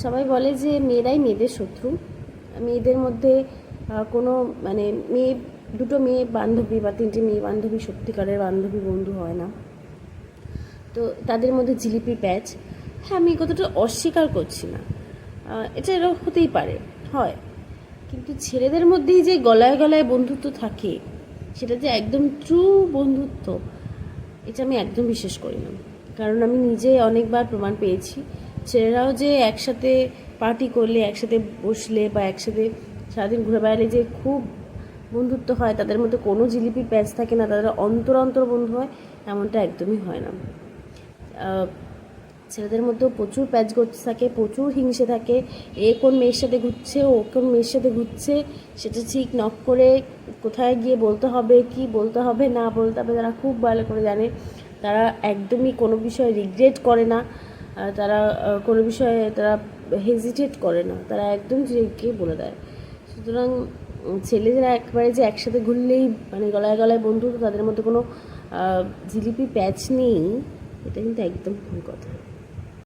সবাই বলে যে মেয়েরাই মেয়েদের শত্রু। মেয়েদের মধ্যে কোনো দুটো মেয়ে বান্ধবী বা তিনটে মেয়ে বান্ধবী সত্যিকারের বান্ধবী বন্ধু হয় না, তো তাদের মধ্যে জিলিপি প্যাচ। হ্যাঁ, আমি এই কথাটা অস্বীকার করছি না, এটা এরকম হতেই পারে, হয়। কিন্তু ছেলেদের মধ্যেই যে গলায় গলায় বন্ধুত্ব থাকে, সেটা যে একদম ট্রু বন্ধুত্ব, এটা আমি একদম বিশ্বাস করি না। কারণ আমি নিজে অনেকবার প্রমাণ পেয়েছি, ছেলেরাও যে একসাথে পার্টি করলে, একসাথে বসলে বা একসাথে সারাদিন ঘুরে বেড়ালে যে খুব বন্ধুত্ব হয়, তাদের মধ্যে কোনো জিলিপি প্যাচ থাকে না, তাদের অন্তর অন্তর বন্ধু হয়, এমনটা একদমই হয় না। ছেলেদের মধ্যেও প্রচুর প্যাচ গোছ থাকে, প্রচুর হিংসে থাকে। এ কোন মেয়ের সাথে ঘুরছে, ও কোন মেয়ের সাথে ঘুরছে, সেটা ঠিক নক করে কোথায় গিয়ে বলতে হবে, কি বলতে হবে না বলতে হবে, তারা খুব ভালো করে জানে। তারা একদমই কোনো বিষয়ে রিগ্রেট করে না, তারা কোনো বিষয়ে তারা হেজিটেট করে না, তারা একদম গিয়ে বলে দেয়। সুতরাং ছেলেরা একবারে যে একসাথে ঘুরলেই গলায় গলায় বন্ধু, তাদের মধ্যে কোনো জিলিপি প্যাচ নেই, এটা কিন্তু একদম ভুল কথা।